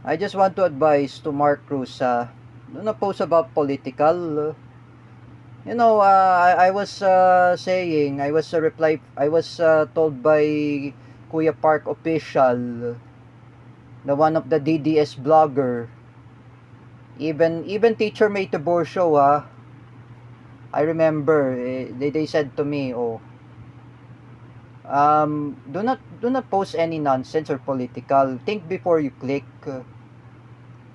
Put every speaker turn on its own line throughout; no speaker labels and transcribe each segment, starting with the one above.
I just want to advise to Mark Cruz, do not post about political. I was saying, I was told by Kuya Park official, the one of the DDS blogger, even Teacher May Tabor show, I remember, they said to me, do not post any nonsense or political. Think before you click.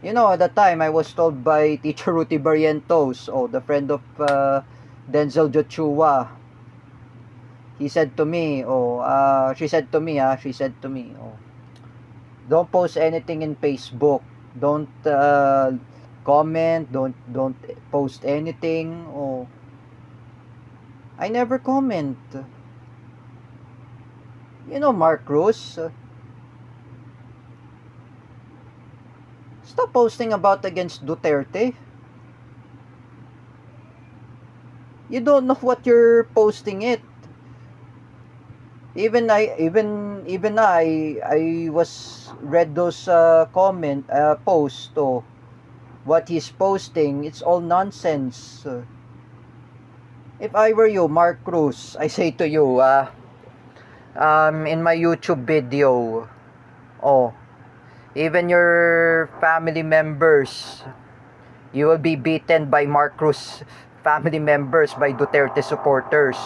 At that time, I was told by Teacher Ruti Barrientos, the friend of Denzel Joshua. He said to me, she said to me, don't post anything in Facebook. Don't comment. Don't post anything. I never comment. Mark Cruz, stop posting about against Duterte. You don't know what you're posting it. Even I was read those post, what he's posting, it's all nonsense. If I were you, Mark Cruz, I say to you, in my YouTube video, even your family members, you will be beaten by Mark Cruz family members, by Duterte supporters.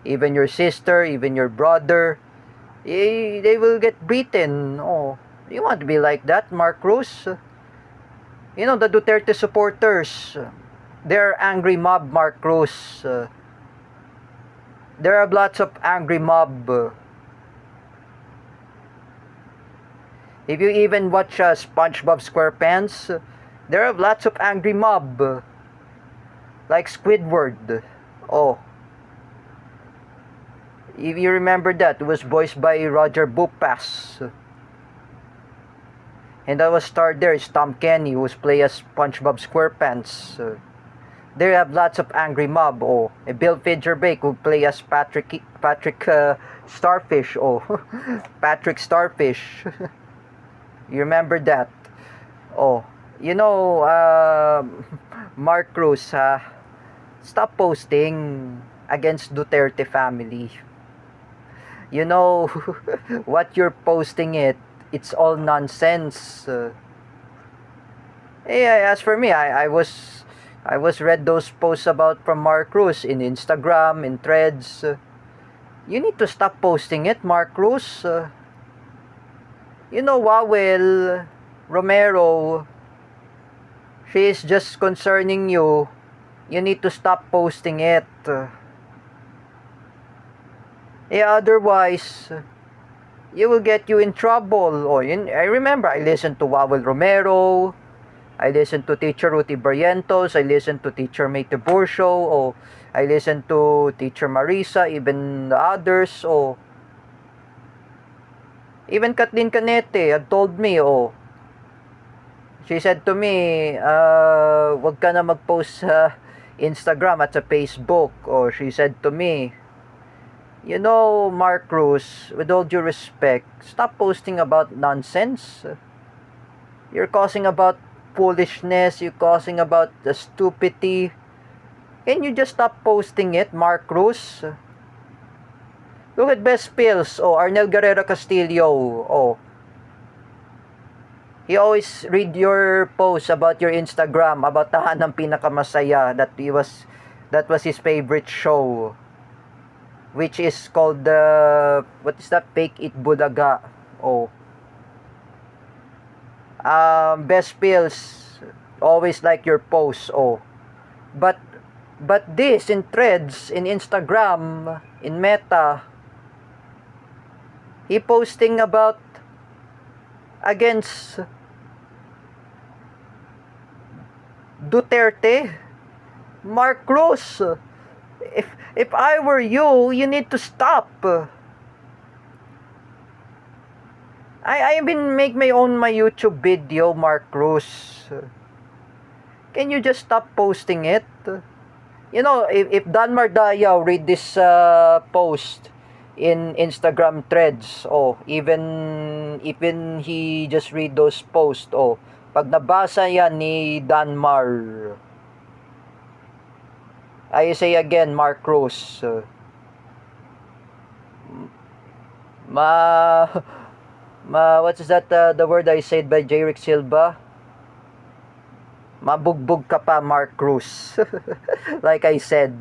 Even your sister, even your brother, they will get beaten. You want to be like that, Mark Cruz? The Duterte supporters, they're angry mob, Mark Cruz. There are lots of angry mob. If you even watch SpongeBob SquarePants, there are lots of angry mob. Like Squidward. If you remember that, it was voiced by Roger Bupas. And that was starred there is Tom Kenny, who was played as SpongeBob SquarePants. There you have lots of angry mob. Bill Fitzgerald, who play as Patrick Starfish. Patrick Starfish. You remember that? Mark Cruz, stop posting against Duterte family. What you're posting it's all nonsense. As for me, I was read those posts about from Mark Cruz in Instagram, in Threads. You need to stop posting it, Mark Cruz. Wawel Romero, she is just concerning you. You need to stop posting it. Otherwise, you will get you in trouble. I remember I listened to Wawel Romero. I listened to Teacher Ruti Barrientos. I listened to Teacher May Tabor show. I listened to Teacher Marisa, even the others. Even Kathleen Canete had told me, she said to me, wag ka na mag-post sa Instagram at sa Facebook. She said to me, Mark Cruz, with all due respect, stop posting about nonsense. You're causing about foolishness. You're causing about the stupidity. Can you just stop posting it, Mark Cruz? Look at Best Pills. Arnel Guerrero Castillo. He always read your posts about your Instagram, about Tahanang Pinakamasaya, that was his favorite show, which is called what is that? Fake It Bulaga. Best Pills, always like your posts. But this in Threads, in Instagram, in Meta, he posting about against Duterte. Mark Cruz, if I were you, you need to stop. I even make my YouTube video, Mark Cruz. Can you just stop posting it? If Dan Mardayaw read this post, in Instagram threads. Oh, even he just read those posts. Oh, pag nabasa yan ni Danmar, I say again, Mark Cruz, ma what's that, the word I said by Jerick Silva? Mabugbog ka pa, Mark Cruz. Like I said,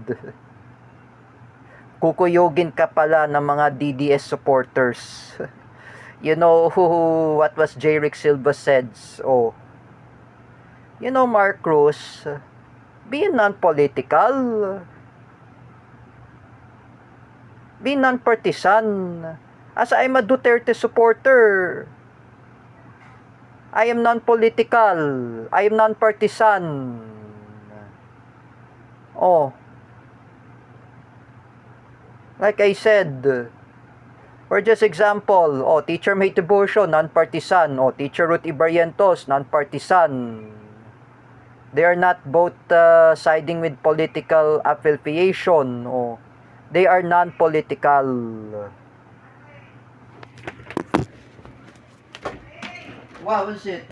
kukuyugin ka pala ng mga DDS supporters. You know what was Jerick Silva said? Oh, you know, Mark Cruz, be non-political, be non-partisan. As I'm a Duterte supporter, I am non-political, I am non-partisan. Oh, like I said, for just example, oh, Teacher May Tiburcio, non-partisan. Oh, Teacher Ruth Ibarrientos, non-partisan. They are not both siding with political affiliation. Oh, they are non-political. Wow, what's it?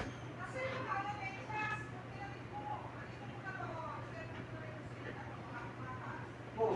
Oh.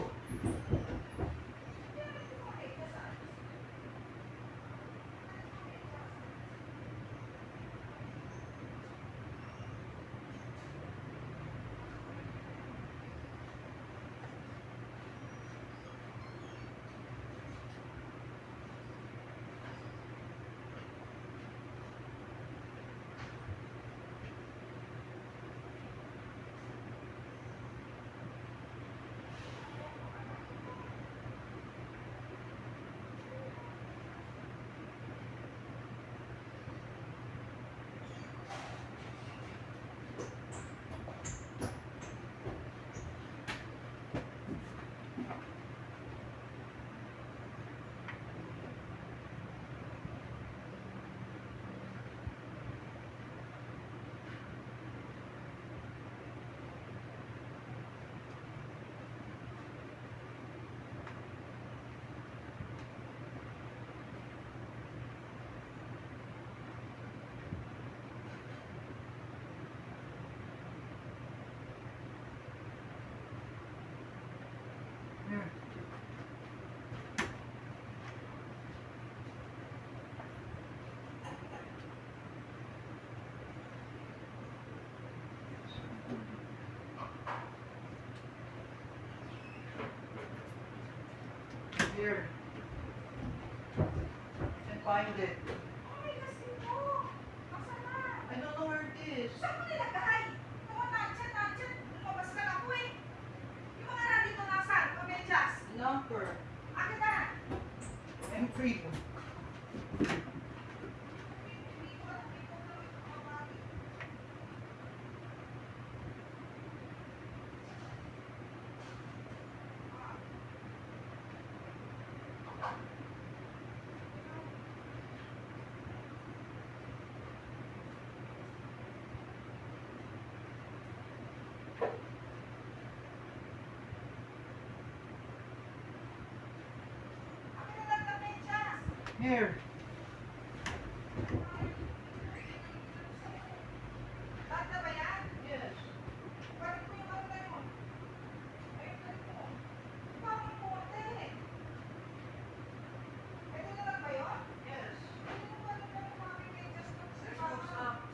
Here. And find it. I don't know where it is.
Saan mo nilagay? Oo, nandyan. Lumabas ka na ako eh. Yung mga nandito nasaan? Kamedyas.
Number.
Akin na.
M3.
Akin na lang kamedyas.
Here.
Lahat na ba yan?
Yes.
Balik mo yung ano na yun. Ayun, balik mo. Bakit mo konti? Ito na lang ba yun?
Yes.
Hindi mo ba alam na yung mga kamedyas na
There's no sound.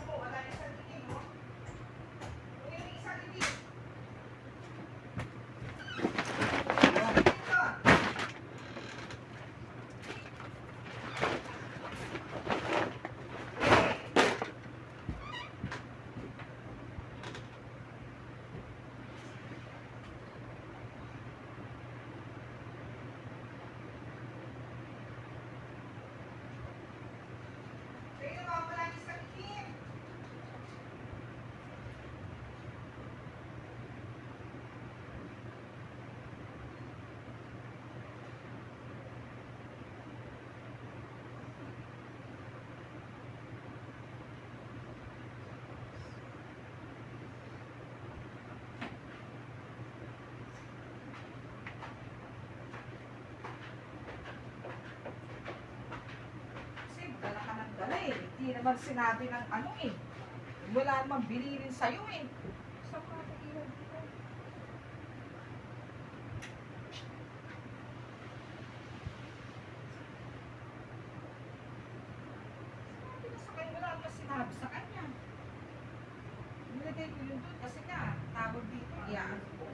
Oo, wala yung isang titig, no? Yung isang titig. hindi naman sinabi ng ano eh. Wala namang bililin sa'yo eh. Sa mga tagilan dito. Sinabi na sa kanya, wala naman sinabi sa kanya. Nilagay ko yun doon kasi nga, tawag dito, iyaan ko.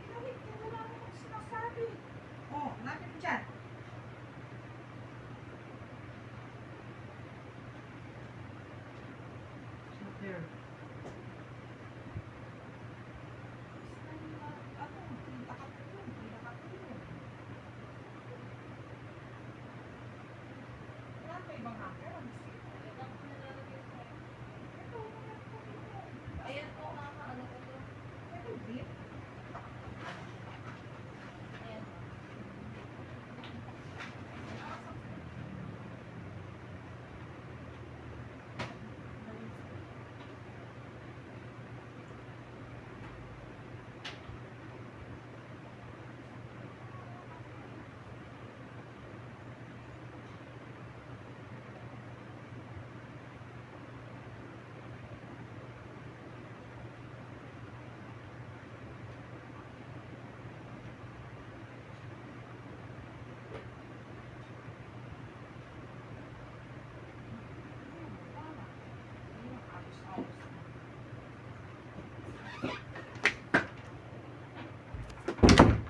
Pinawit niya, wala namang sinasabi. Oh, natin mo dyan.
There.
Ano, kita ka po yun, kita ka po yun. Wala pa ibang hacker, ang sino? Ito, wala pa ito.
Ayan po, mama. Ano po to?
Ito, beef.
Ayan.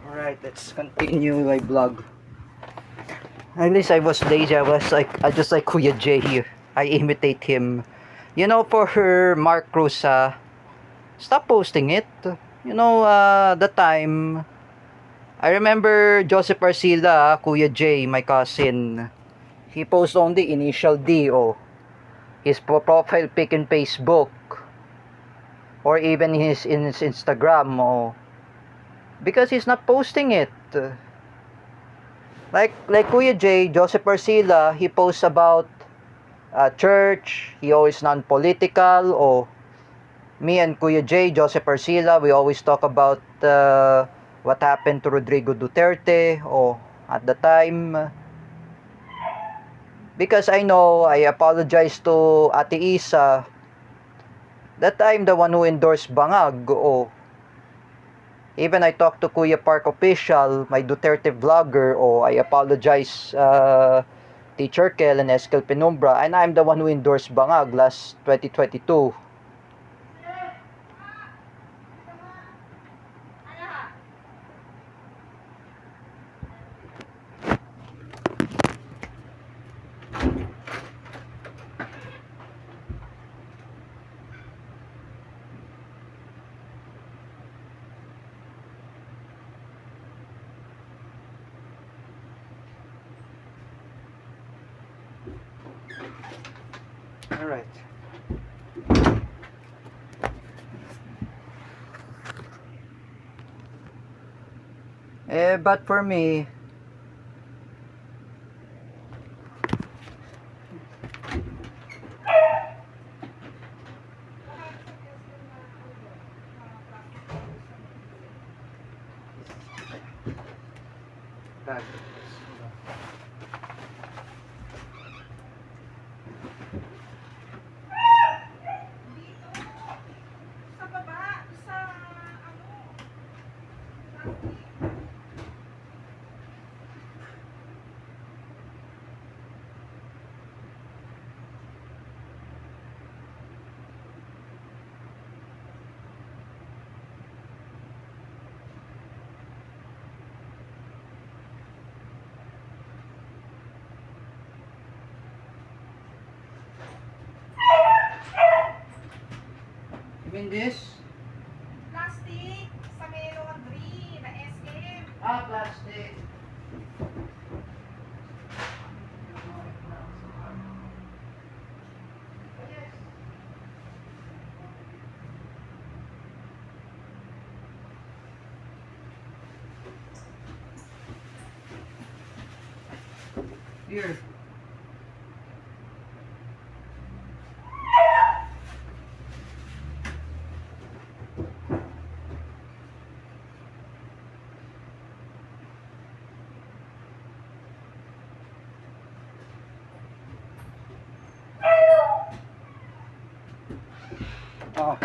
Alright, let's continue my vlog. At least I was lazy. I just like Kuya J here. I imitate him. You know, for her Mark Rosa, stop posting it. You know, the time I remember Joseph Arcila, Kuya J, my cousin. He posts only initial D o his profile pic in Facebook or even in his Instagram o because he's not posting it. Like Kuya J, Joseph Arcila, he posts about church, he always non-political, o me and Kuya J, Joseph Arcila, we always talk about what happened to Rodrigo Duterte, o at the time, because I know, I apologize to Ate Isa, that I'm the one who endorsed Bangag, o even I talked to Kuya Park Official, my Duterte vlogger, I apologize, Teacher Kel and Eskel Penumbra, and I'm the one who endorsed Bangag last 2022. Alright. But for me,
Dito. Sa baba. Sa ano. Plastic.
you mean this?
Plastic. Sa may laundry. Na SM.
Plastic. Here. Oh.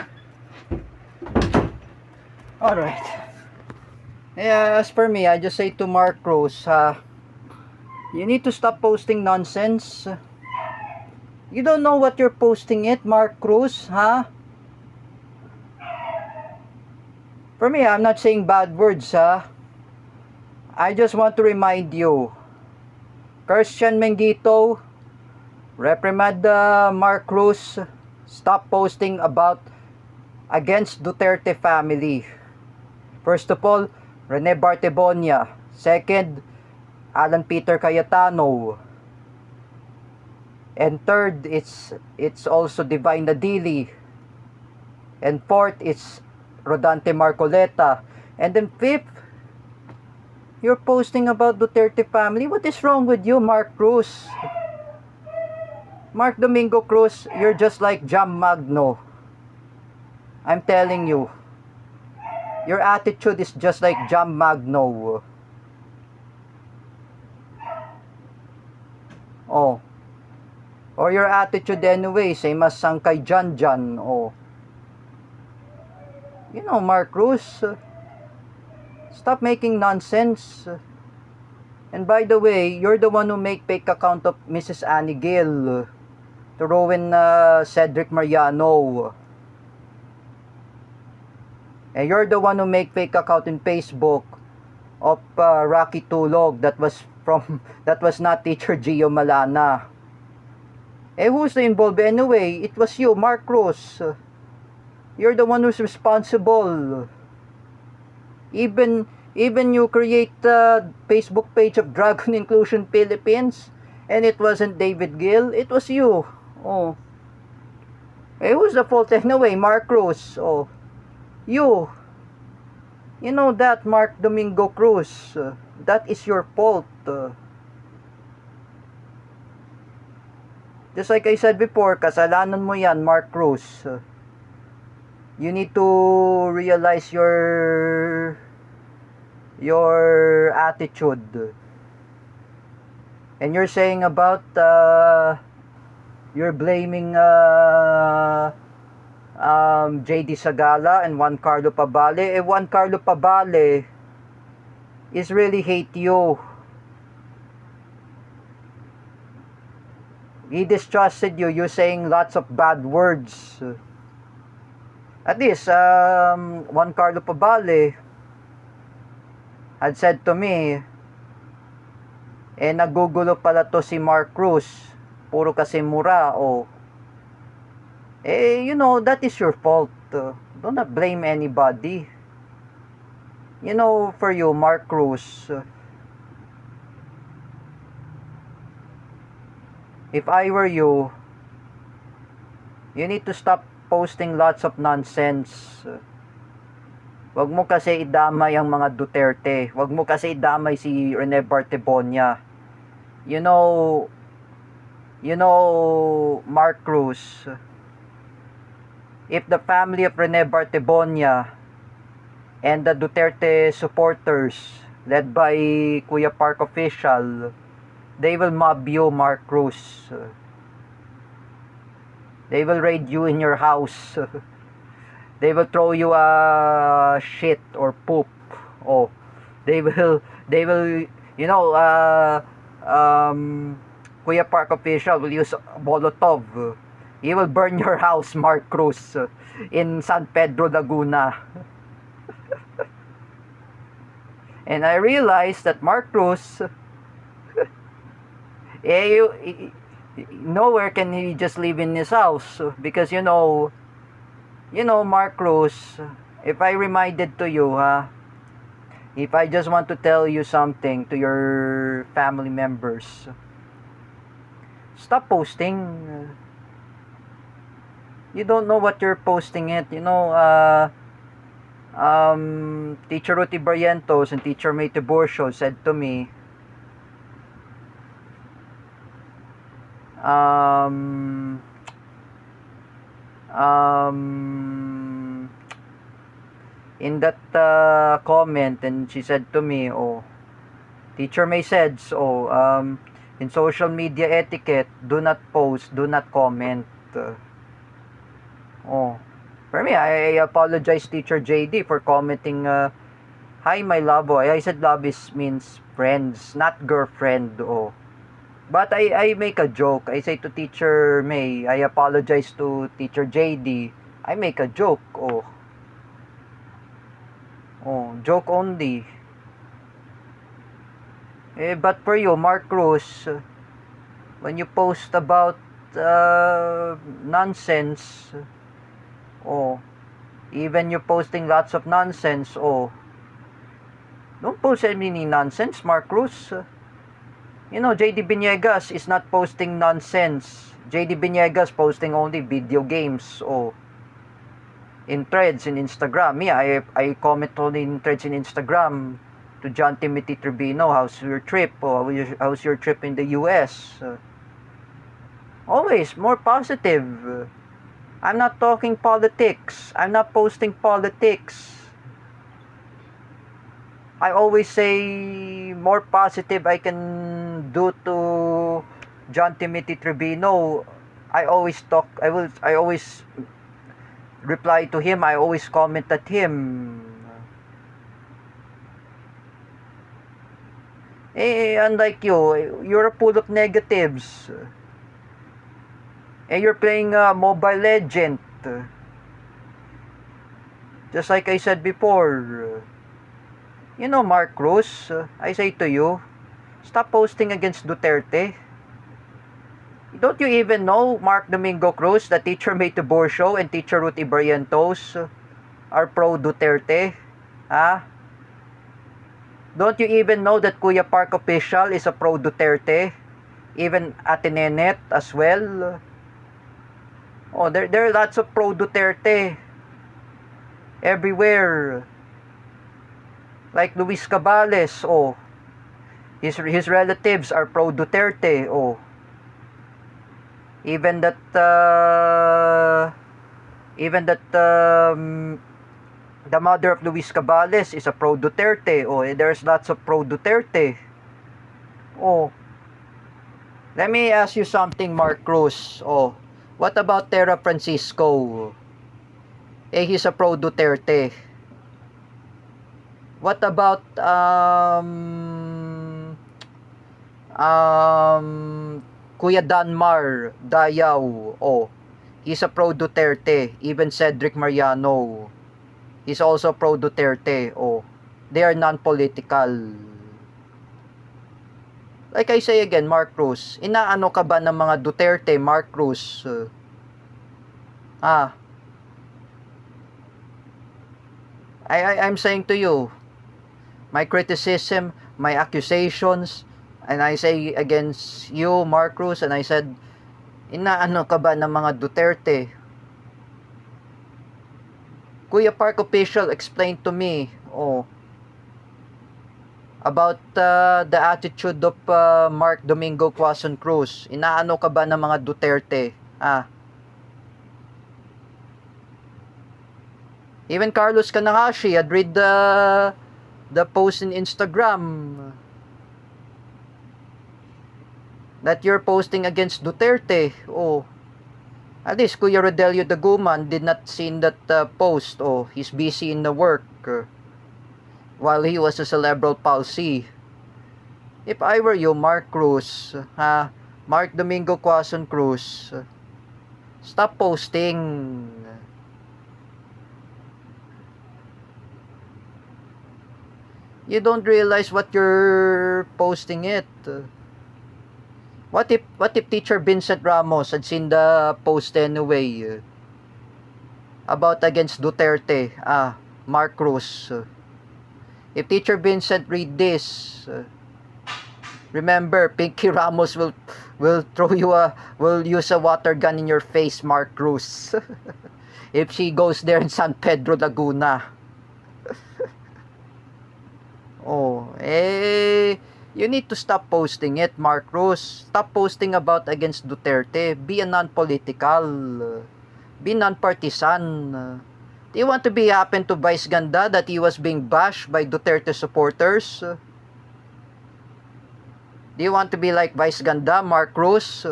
Alright. Yeah, as for me, I just say to Mark Cruz, you need to stop posting nonsense. You don't know what you're posting it, Mark Cruz, huh? For me, I'm not saying bad words, I just want to remind you, Christian Mengito, reprimand Mark Cruz, stop posting about against Duterte family. First of all, Rene Bartebonia. Second, Alan Peter Cayetano. And third, it's also Divine Nadili. And fourth, it's Rodante Marcoleta. And then fifth, you're posting about Duterte family. What is wrong with you, Mark Cruz? Mark Domingo Cruz, you're just like Jam Magno. I'm telling you. Your attitude is just like Jam Magno. Oh. Or your attitude anyway, same as Sangkay Janjan. Oh. You know, Mark Cruz, stop making nonsense. And by the way, you're the one who make fake account of Mrs. Annie Gill to ruin Cedric Mariano. And you're the one who make fake account in Facebook of Rocky Tulog that was not teacher Gio Malana. Who's involved anyway? It was you, Mark Cruz. You're the one who's responsible. Even you create a Facebook page of Dragon Inclusion Philippines, and it wasn't David Gill, it was you. Oh. Who's the fault anyway? Mark Cruz. Oh. You know that, Mark Domingo Cruz. That is your fault. Just like I said before, kasalanan mo yan, Mark Cruz. You need to realize your attitude. And you're saying about you're blaming JD Sagala and Juan Carlo Pabale. Juan Carlo Pabale is really hate you. He distrusted you. You're saying lots of bad words. At least, Juan Carlo Pabale had said to me, nagugulo pala to si Mark Cruz. Puro kasi mura, oh. You know, that is your fault. Do not blame anybody. You know, for you, Mark Cruz, if I were you, you need to stop posting lots of nonsense. Wag mo kasi idamay ang mga Duterte. Wag mo kasi idamay si Rene Bartebonia. You know, Mark Cruz, if the family of Rene Bartebonia and the Duterte supporters led by Kuya Park official, they will mob you, Mark Cruz. They will raid you in your house. They will throw you a shit or poop. Oh, they will, you know, Kuya Park official will use Molotov. He will burn your house, Mark Cruz, in San Pedro, Laguna. And I realized that Mark Cruz, nowhere can he just live in his house, because you know, Mark Cruz, if I reminded to you, if I just want to tell you something to your family members, stop posting. You don't know what you're posting it. You know, Teacher Ruti Barrientos and Teacher May Tiburcio said to me, in that comment, and she said to me, oh, Teacher May said, in social media etiquette, do not post, do not comment. For me, I apologize, Teacher JD, for commenting, hi, my love boy. I said love means friends, not girlfriend. Oh. But I make a joke. I say to Teacher May, I apologize to Teacher JD. I make a joke. Oh. Oh, joke only. But for you, Mark Cruz, when you post about nonsense, oh, even you're posting lots of nonsense, oh, don't post any nonsense, Mark Cruz. You know, JD Biniegas is not posting nonsense. JD Biniegas posting only video games, oh, in threads in Instagram. Me, I comment only in threads in Instagram to John Timothy Tribino, how's your trip? Oh, how's your trip in the US? Always more positive. I'm not talking politics. I'm not posting politics. I always say more positive I can do to John Timothy Tribino. I always reply to him. I always comment at him. Unlike you, you're full of negatives. You're playing Mobile Legend. Just like I said before. You know, Mark Cruz, I say to you, stop posting against Duterte. Don't you even know Mark Domingo Cruz, the Teacher May Tiburcio and Teacher Ruth Ibarrientos are pro-Duterte? Ah? Don't you even know that Kuya Park Official is a pro-Duterte? Even Ate Nenet as well? Oh, there are lots of pro-Duterte everywhere. Like Luis Cabales, oh, his relatives are pro-Duterte, oh. Even that the mother of Luis Cabales is a pro-Duterte, oh. There's lots of pro-Duterte, oh. Let me ask you something, Mark Cruz, oh. What about Terra Francisco? He's a pro-Duterte. What about Kuya Danmar Dayaw? Oh, he's a pro-Duterte. Even Cedric Mariano, he's also pro-Duterte. Oh, they are non-political. Like I say again, Mark Cruz, inaano ka ba ng mga Duterte, Mark Cruz? I'm saying to you, my criticism, my accusations, and I say against you, Mark Cruz, and I said, inaano ka ba ng mga Duterte? Kuya Park Official explained to me, oh, about the attitude of Mark Domingo Quezon Cruz. Inaano ka ba ng mga Duterte? Even Carlos Kanahashi had read the post in Instagram that you're posting against Duterte. Oh, at least Kuya Rodelio Daguman did not see that post. Oh, he's busy in the work while he was a cerebral palsy. If I were you, Mark Cruz, Mark Domingo Quezon Cruz, stop posting. You don't realize what you're posting it. What if Teacher Vincent Ramos had seen the post anyway about against Duterte? Mark Cruz. If Teacher Vincent read this, remember, Pinky Ramos will use a water gun in your face, Mark Cruz. If she goes there in San Pedro Laguna. Oh, you need to stop posting it, Mark Cruz. Stop posting about against Duterte. Be a non-political. Be non-partisan. Do you want to be happen to Vice Ganda that he was being bashed by Duterte supporters? Do you want to be like Vice Ganda, Mark Cruz?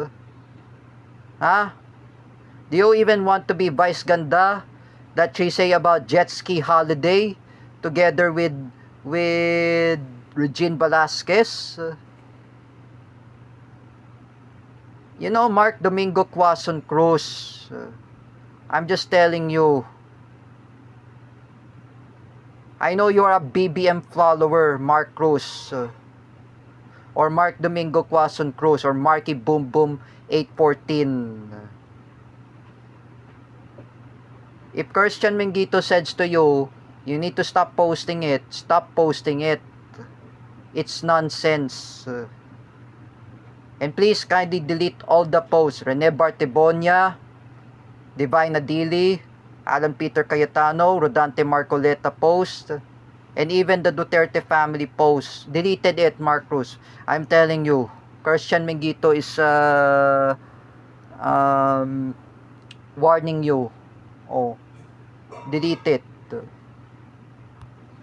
Do you even want to be Vice Ganda that she say about jet ski holiday together with Regine Velasquez. You know, Mark Domingo Quezon Cruz. I'm just telling you. I know you're a BBM follower, Mark Cruz. Or Mark Domingo Quezon Cruz. Or Marky Boom Boom 814. If Christian Mingito says to you, you need to stop posting it. Stop posting it. It's nonsense. And please kindly delete all the posts. Rene Bartebonia, Divine Adili, Alan Peter Cayetano, Rodante Marcoleta post, and even the Duterte family post. Deleted it, Mark Cruz. I'm telling you, Christian Mingito is warning you. Oh, delete it.